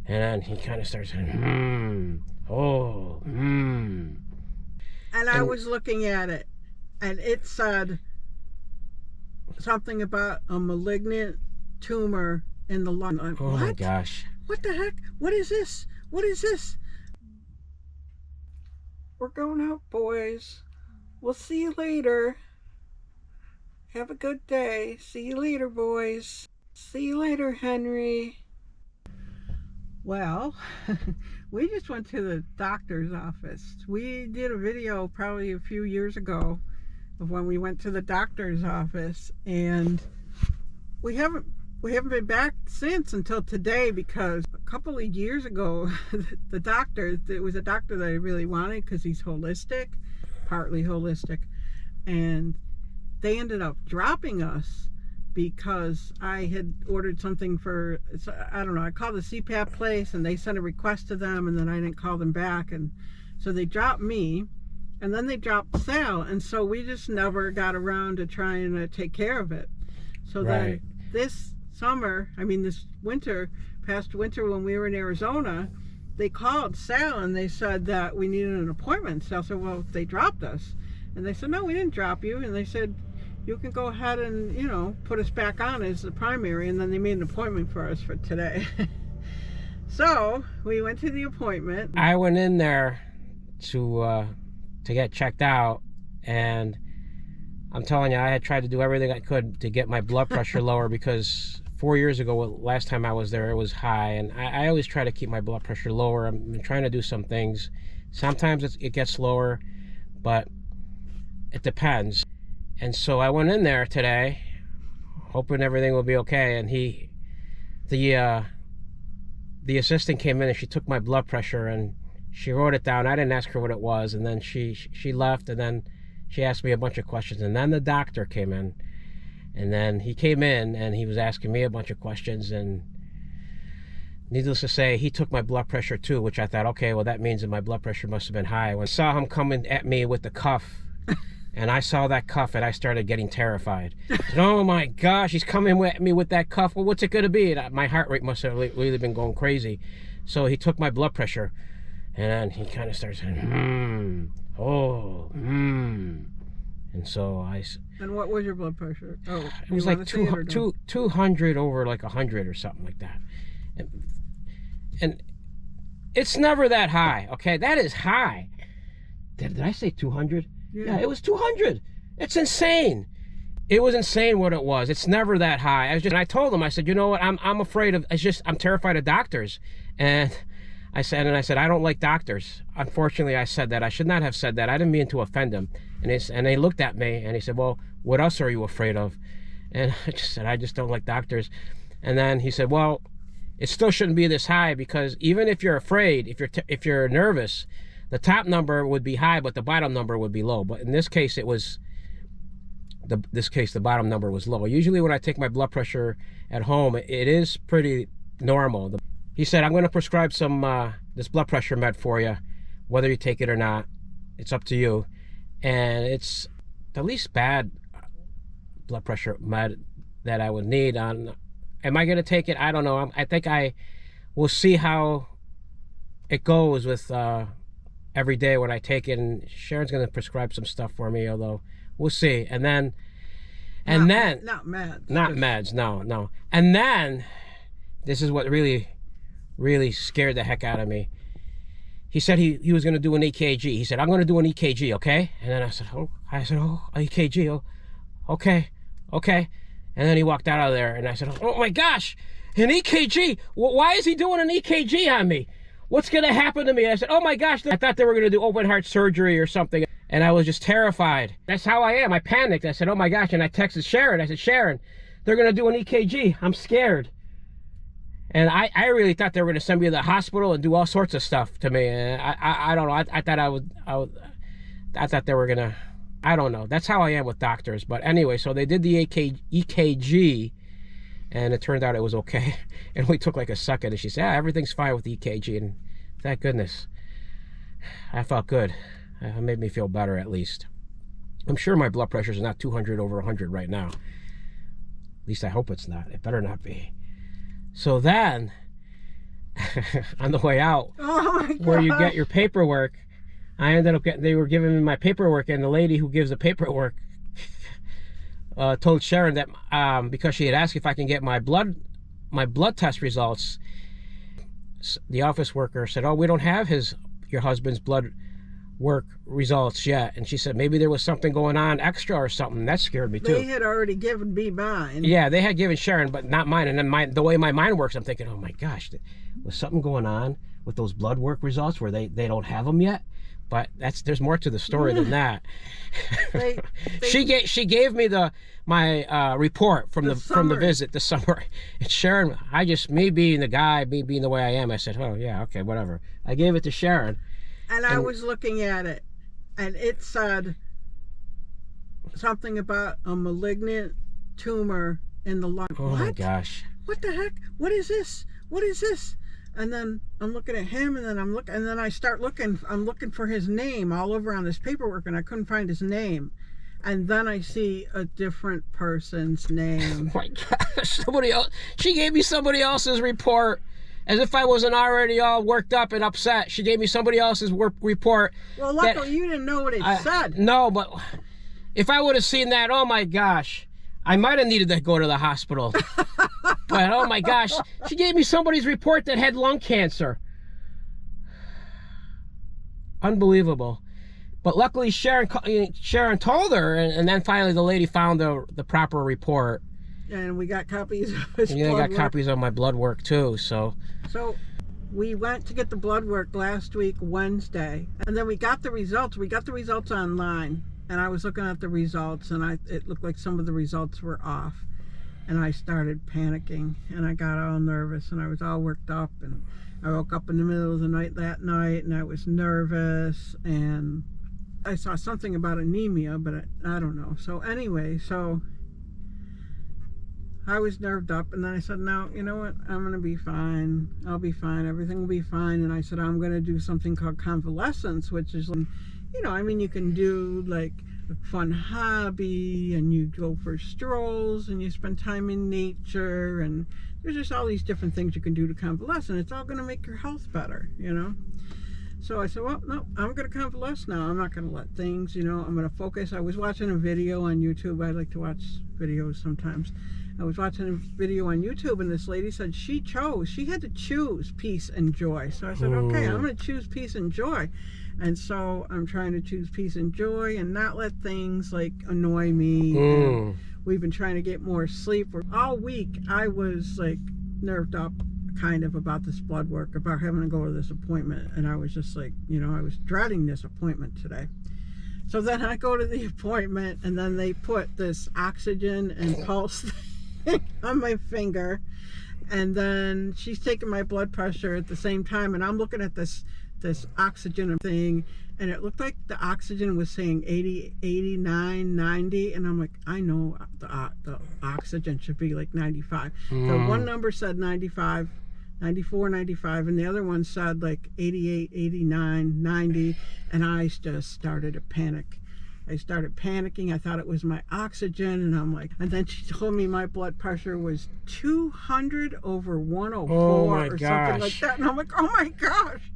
And then he kind of starts saying, oh, And I was looking at it, and it said something about a malignant tumor in the lung. Like, oh what? my gosh. What the heck? What is this? What is this? We're going out, boys. We'll see you later. Have a good day. See you later, boys. See you later, Henry. Well, we just went to the doctor's office. We did a video probably a few years ago of when we went to the doctor's office, and we haven't been back since until today, because a couple of years ago the doctor, it was a doctor that I really wanted because he's holistic, partly holistic, and they ended up dropping us because I had ordered something for, I don't know, I called the CPAP place and they sent a request to them, and then I didn't call them back, and so they dropped me, and then they dropped Sal, and so we just never got around to trying to take care of it. So then this summer, this past winter when we were in Arizona, they called Sal and they said that we needed an appointment. Sal said, well, they dropped us. And they said, no, we didn't drop you. And they said, you can go ahead and, put us back on as the primary. And then they made an appointment for us for today. So we went to the appointment. I went in there to get checked out, and I'm telling you, I had tried to do everything I could to get my blood pressure lower, because 4 years ago, last time I was there, it was high, and I always try to keep my blood pressure lower. I'm trying to do some things. Sometimes it gets lower, but it depends. And so I went in there today, hoping everything will be okay, and the assistant came in and she took my blood pressure and she wrote it down. I didn't ask her what it was, and then she left, and then she asked me a bunch of questions, and then the doctor came in, and then he came in and he was asking me a bunch of questions, and needless to say, he took my blood pressure too, which I thought, okay, well, that means that my blood pressure must have been high. When I saw him coming at me with the cuff, and I saw that cuff, and I started getting terrified. I said, oh my gosh, he's coming at me with that cuff. Well, what's it going to be? And my heart rate must have really been going crazy. So he took my blood pressure, and then he kind of started saying, and so I... And what was your blood pressure? Oh, it was like 200 over like 100 or something like that. And it's never that high, okay? That is high. Did I say 200? Yeah, it was 200. It's insane. It was insane what it was. It's never that high. And I told him, I said, you know what? I'm afraid of, I'm terrified of doctors. And I said, I don't like doctors. Unfortunately, I said that. I should not have said that. I didn't mean to offend him. And they looked at me and he said, well, what else are you afraid of? And I just said, I just don't like doctors. And then he said, well, it still shouldn't be this high, because even if you're afraid, if you're nervous, the top number would be high, but the bottom number would be low. But in this case, the bottom number was low. Usually when I take my blood pressure at home, it is pretty normal. He said, I'm going to prescribe some this blood pressure med for you, whether you take it or not. It's up to you. And it's the least bad blood pressure med that I would need. Am I going to take it? I don't know. I think I will see how it goes with every day when I take it. And Sharon's going to prescribe some stuff for me, although we'll see. And then not meds, no. And then this is what really scared the heck out of me. He said he was going to do an EKG. He said, I'm going to do an EKG, okay? And then I said, EKG, okay. And then he walked out of there, and I said, oh my gosh, an EKG? Why is he doing an EKG on me? What's going to happen to me? And I said, oh my gosh, I thought they were going to do open heart surgery or something. And I was just terrified. That's how I am. I panicked. I said, oh my gosh. And I texted Sharon. I said, Sharon, they're going to do an EKG. I'm scared. And I really thought they were going to send me to the hospital and do all sorts of stuff to me. And I don't know. I thought they were going to, I don't know. That's how I am with doctors. But anyway, so they did the EKG, and it turned out it was okay. And we took like a second, and she said, everything's fine with the EKG. And thank goodness. I felt good. It made me feel better, at least. I'm sure my blood pressure is not 200 over 100 right now. At least I hope it's not. It better not be. So then, on the way out, Oh my God. where you get your paperwork. I ended up getting, they were giving me my paperwork, and the lady who gives the paperwork told Sharon that because she had asked if I can get my blood test results, the office worker said, "Oh, we don't have your husband's blood work results yet." And she said maybe there was something going on extra or something. That scared me too. They had already given me mine. Yeah, they had given Sharon, but not mine. And then the way my mind works, I'm thinking, oh my gosh, was something going on with those blood work results where they don't have them yet? But there's more to the story than that. She gave me my report from the visit this summer. And Sharon, me being the guy, me being the way I am, I said, oh yeah, okay, whatever. I gave it to Sharon. And I was looking at it, and it said something about a malignant tumor in the lung. Oh my gosh. What the heck? What is this? What is this? And then I'm looking at him, and then I start looking. I'm looking for his name all over on this paperwork, and I couldn't find his name. And then I see a different person's name. Oh my gosh! Somebody else. She gave me somebody else's report, as if I wasn't already all worked up and upset. She gave me somebody else's report. Well, luckily you didn't know what it said. No, but if I would have seen that, oh my gosh, I might have needed to go to the hospital. But oh my gosh, she gave me somebody's report that had lung cancer. Unbelievable. But luckily Sharon told her, and then finally the lady found the proper report. And we got copies of his blood got work. copies of my blood work too. So we went to get the blood work last week, Wednesday, and then we got the results. We got the results online, and I was looking at the results, and it looked like some of the results were off. And I started panicking, and I got all nervous, and I was all worked up, and I woke up in the middle of the night that night, and I was nervous, and I saw something about anemia, but I don't know. So anyway, I was nerved up, and then I said, no, you know what, I'm going to be fine. I'll be fine. Everything will be fine. And I said, I'm going to do something called convalescence, which is, you can do like a fun hobby, and you go for strolls, and you spend time in nature, and there's just all these different things you can do to convalesce, and it's all going to make your health better, So I said, well, no, I'm going to convalesce now. I'm not going to let things, I'm going to focus. I was watching a video on YouTube. I like to watch videos sometimes. I was watching a video on YouTube, and this lady said she had to choose peace and joy. So I said, okay, I'm going to choose peace and joy. And so I'm trying to choose peace and joy and not let things like annoy me. And we've been trying to get more sleep. All week I was like nerved up kind of about this blood work, about having to go to this appointment. And I was just like, I was dreading this appointment today. So then I go to the appointment, and then they put this oxygen and pulse thing on my finger. And then she's taking my blood pressure at the same time. And I'm looking at this oxygen thing, and it looked like the oxygen was saying 80, 89, 90, and I'm like, I know the oxygen should be like 95. The one number said 95, 94, 95, and the other one said like 88, 89, 90, and I just started to panic. I started panicking. I thought it was my oxygen, and I'm like, and then she told me my blood pressure was 200 over 104 or something like that, and I'm like, oh my gosh.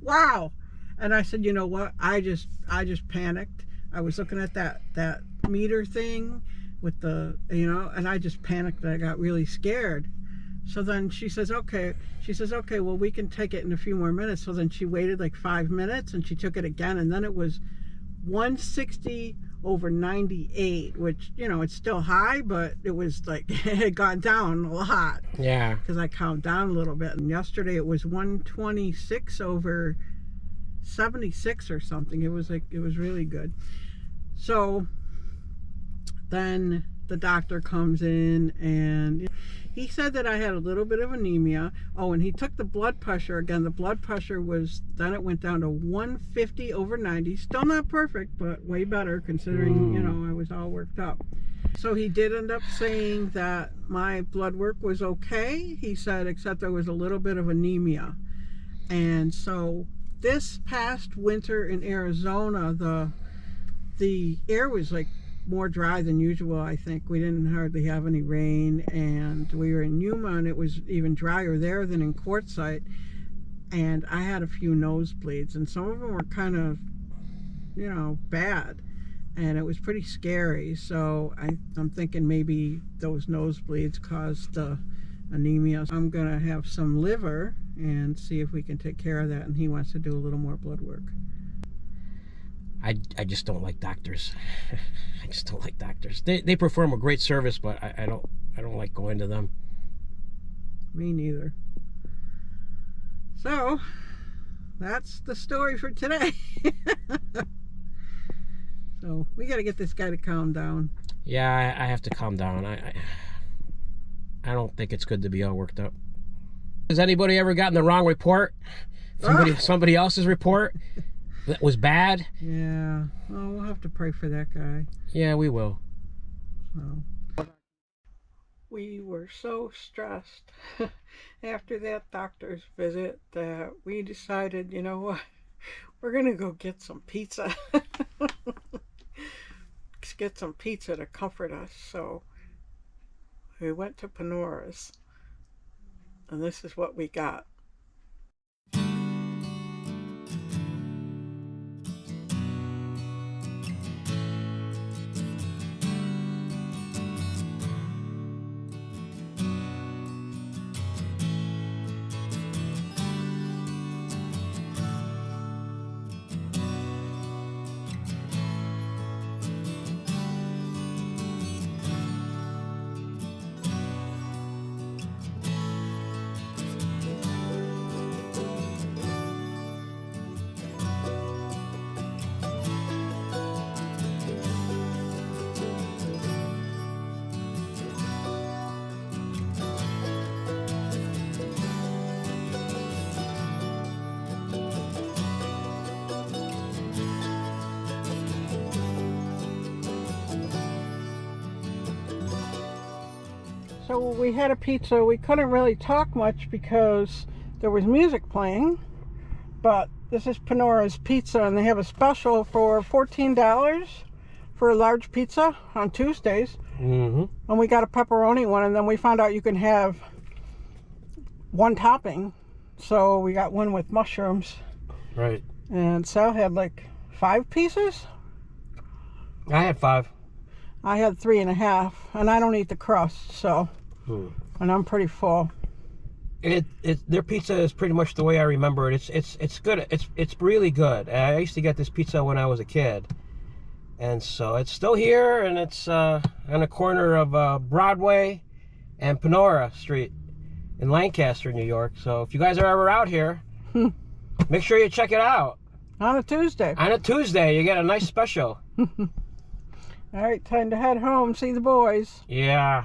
Wow. And I said, you know what, I just panicked. I was looking at that meter thing with the, and I just panicked, and I got really scared. So then she says, okay, well, we can take it in a few more minutes. So then she waited like 5 minutes, and she took it again, and then it was 160 over 98, which, it's still high, but it was like, it had gone down a lot. Yeah. Because I calmed down a little bit. And yesterday it was 126 over 76 or something. It was really good. So then the doctor comes in, and he said that I had a little bit of anemia. Oh, and he took the blood pressure again. The blood pressure then it went down to 150 over 90. Still not perfect, but way better considering, I was all worked up. So he did end up saying that my blood work was okay. He said, except there was a little bit of anemia. And so this past winter in Arizona, the air was like more dry than usual. I think we didn't hardly have any rain, and we were in Yuma, and it was even drier there than in Quartzsite. and I had a few nosebleeds, and some of them were kind of, you know, bad, and it was pretty scary. So I'm thinking maybe those nosebleeds caused anemia. I'm gonna have some liver and see if we can take care of that, and he wants to do a little more blood work. I just don't like doctors. I just don't like doctors. They perform a great service, but I don't like going to them. Me neither. So that's the story for today. So we got to get this guy to calm down. Yeah, I have to calm down. I don't think it's good to be all worked up. Has anybody ever gotten the wrong report? Somebody else's report that was bad? Yeah. Well, we'll have to pray for that guy. Yeah, we will. So we were so stressed after that doctor's visit that we decided, you know what, we're gonna go get some pizza. Get some pizza to comfort us. So we went to Panora's, and this is what we got. So we had a pizza. We couldn't really talk much because there was music playing, but this is Panora's Pizza, and they have a special for $14 for a large pizza on Tuesdays. Mm-hmm. And we got a pepperoni one, and then we found out you can have one topping. So we got one with mushrooms. Right. And Sal had like 5 pieces. I had 5. I had 3.5, and I don't eat the crust, so, and I'm pretty full. Their pizza is pretty much the way I remember it. It's good. It's really good. I used to get this pizza when I was a kid, and so it's still here, and it's on the corner of Broadway and Panora Street in Lancaster, New York. So if you guys are ever out here, make sure you check it out. On a Tuesday. On a Tuesday, you get a nice special. All right, time to head home, see the boys. Yeah.